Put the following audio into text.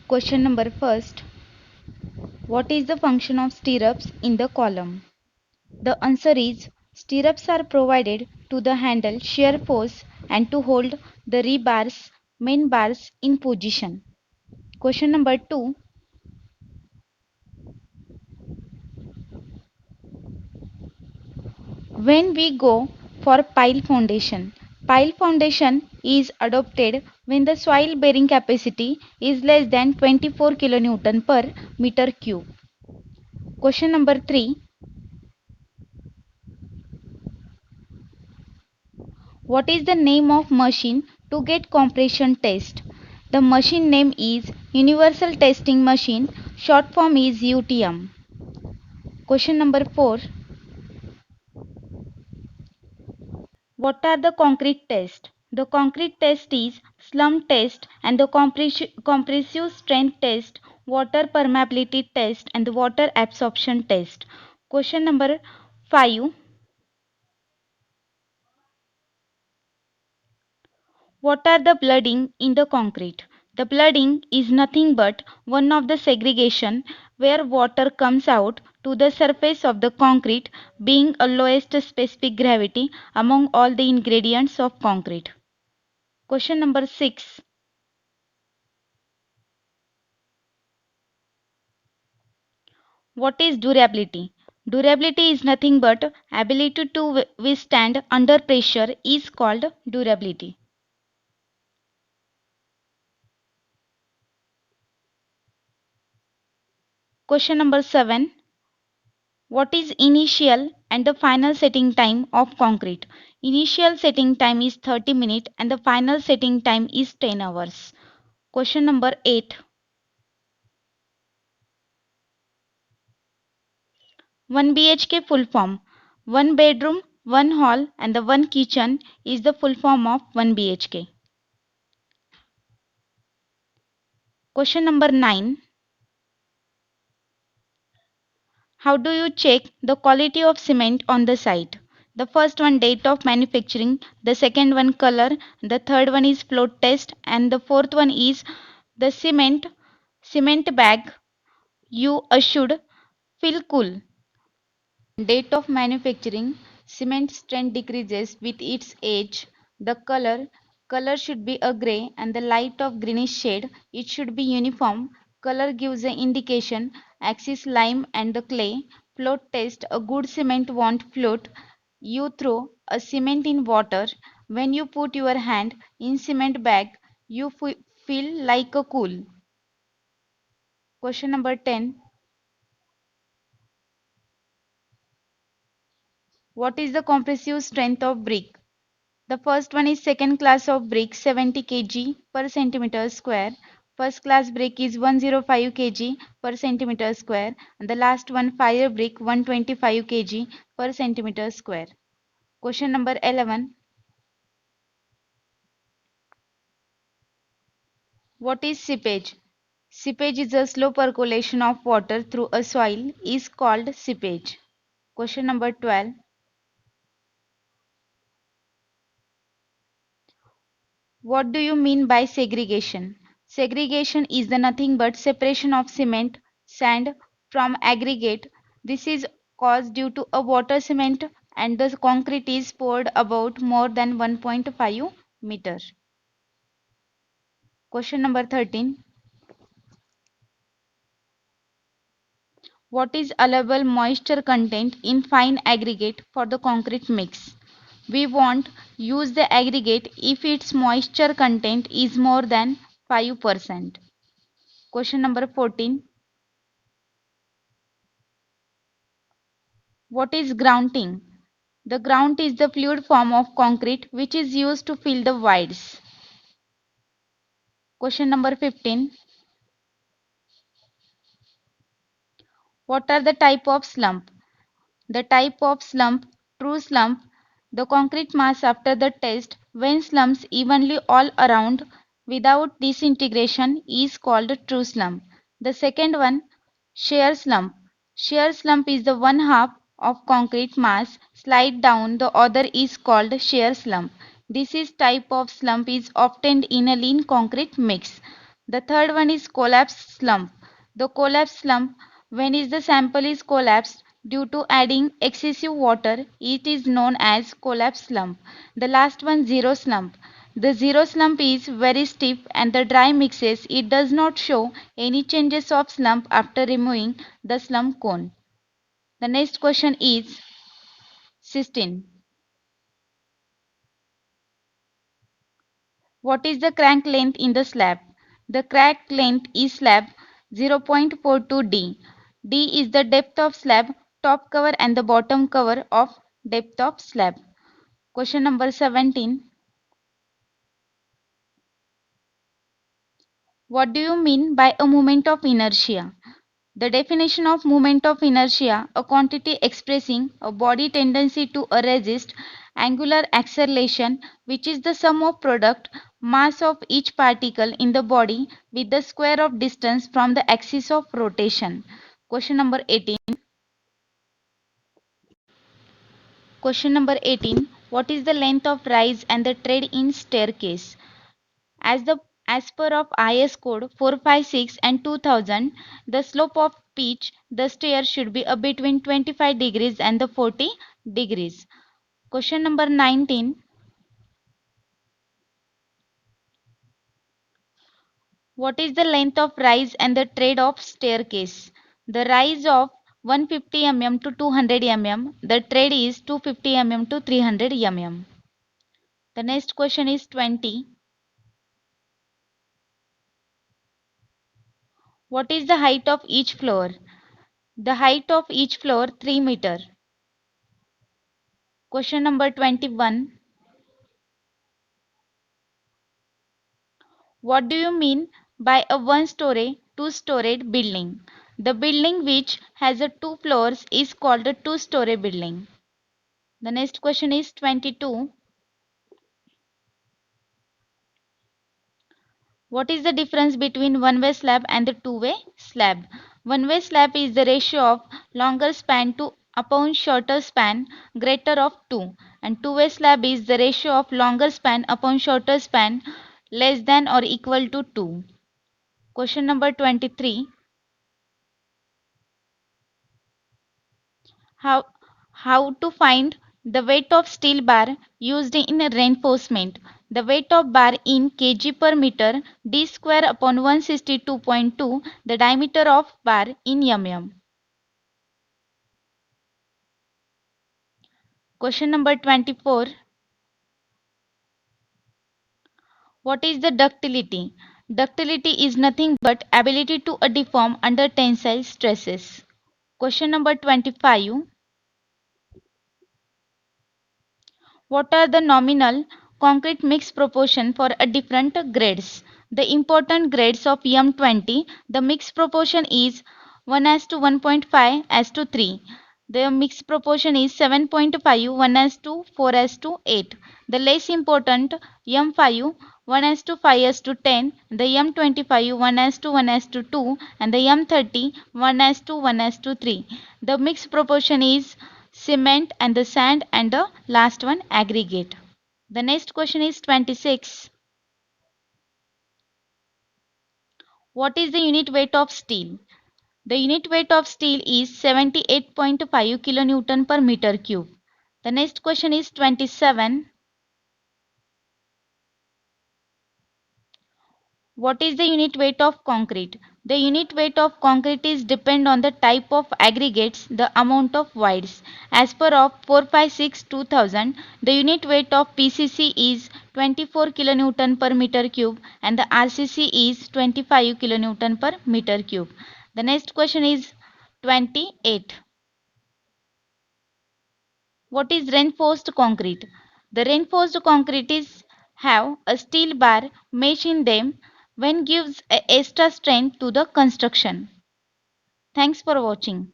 Question number first. What is the function of stirrups in the column? The answer is stirrups are provided to the handle shear force and to hold the rebars main bars in position. Question number 2. When we go for pile foundation is adopted when the soil bearing capacity is less than 24 kN per meter cube. Question number 3. What is the name of machine to get compression test? The machine name is Universal Testing Machine, short form is UTM. Question number 4. What are the concrete tests? The concrete test is slump test and the compressive strength test, water permeability test and the water absorption test. Question number 5. What are the blooding in the concrete? The blooding is nothing but one of the segregation where water comes out to the surface of the concrete being a lowest specific gravity among all the ingredients of concrete. Question number 6. What is durability? Durability is nothing but ability to withstand under pressure is called durability. Question number 7. What is initial and the final setting time of concrete? Initial setting time is 30 minutes and the final setting time is 10 hours. Question number 8. 1 BHK full form. 1 bedroom, 1 hall and the 1 kitchen is the full form of 1 BHK. Question number 9. How do you check the quality of cement on the site? The first one date of manufacturing, the second one color, the third one is float test and the fourth one is the cement bag you should feel cool. Date of manufacturing, cement strength decreases with its age. The color should be a gray and the light of greenish shade. It should be uniform. Color gives an indication. Axis lime and the clay. Float test, a good cement won't float. You throw a cement in water. When you put your hand in cement bag, you feel like a cool. Question number 10. What is the compressive strength of brick? The first one is second class of brick 70 kg per centimeter square. First class brick is 105 kg per centimeter square and the last one fire brick 125 kg per centimeter square. Question number 11. What is seepage? Seepage is a slow percolation of water through a soil is called seepage. Question number 12. What do you mean by segregation? Segregation is the nothing but separation of cement, sand from aggregate. This is caused due to a water cement and the concrete is poured about more than 1.5 meter. Question number 13. What is allowable moisture content in fine aggregate for the concrete mix? We won't use the aggregate if its moisture content is more than 5%. Question number 14. What is grouting? The grout is the fluid form of concrete which is used to fill the voids. Question number 15. What are the type of slump? The type of slump, true slump, the concrete mass after the test when slumps evenly all around without disintegration is called true slump. The second one, shear slump. Shear slump is the one half of concrete mass slide down, the other is called shear slump. This is type of slump is obtained in a lean concrete mix. The third one is collapse slump. The collapse slump, when is the sample is collapsed due to adding excessive water, it is known as collapse slump. The last one, zero slump. The zero slump is very stiff and the dry mixes. It does not show any changes of slump after removing the slump cone. The next question is cystine. What is the crank length in the slab? The crank length is slab 0.42 D. D is the depth of slab, top cover and the bottom cover of depth of slab. Question number 17. What do you mean by a moment of inertia? The definition of moment of inertia, a quantity expressing a body tendency to a resist angular acceleration, which is the sum of product mass of each particle in the body with the square of distance from the axis of rotation. Question number 18. Question number 18. What is the length of rise and the tread in staircase? As per of IS code 456 and 2000, the slope of pitch the stair should be between 25 degrees and the 40 degrees. Question number 19. What is the length of rise and the tread of staircase? The rise of 150 mm to 200 mm. The tread is 250 mm to 300 mm. The next question is 20. What is the height of each floor? The height of each floor 3 meter. Question number 21. What do you mean by a one-story, two-storied building? The building which has a two floors is called a two-story building. The next question is 22. What is the difference between one-way slab and the two-way slab? One-way slab is the ratio of longer span to upon shorter span greater of 2, and two-way slab is the ratio of longer span upon shorter span less than or equal to 2. Question number 23. How, how to find the weight of steel bar used in reinforcement? The weight of bar in kg per meter d square upon 162.2, the diameter of bar in mm. Question number 24. What is the ductility? Ductility is nothing but ability to deform under tensile stresses. Question number 25. What are the nominal concrete mix proportion for a different grades? The important grades of M20, the mix proportion is 1 as to 1.5 as to 3. The mix proportion is 7.5 1 as to 4 as to 8. The less important M5 1 as to 5 as to 10, the M25 1 as to 1 as to 2, and the M30 1 as to 1 as to 3. The mix proportion is cement and the sand, and the last one aggregate. The next question is 26. What is the unit weight of steel? The unit weight of steel is 78.5 kilonewton per meter cube. The next question is 27. What is the unit weight of concrete? The unit weight of concrete is depend on the type of aggregates, the amount of voids. As per of 456 2000, the unit weight of PCC is 24 kilonewton per meter cube and the RCC is 25 kilonewton per meter cube. The next question is 28. What is reinforced concrete? The reinforced concrete is have a steel bar mesh in them when gives a extra strength to the construction. Thanks for watching.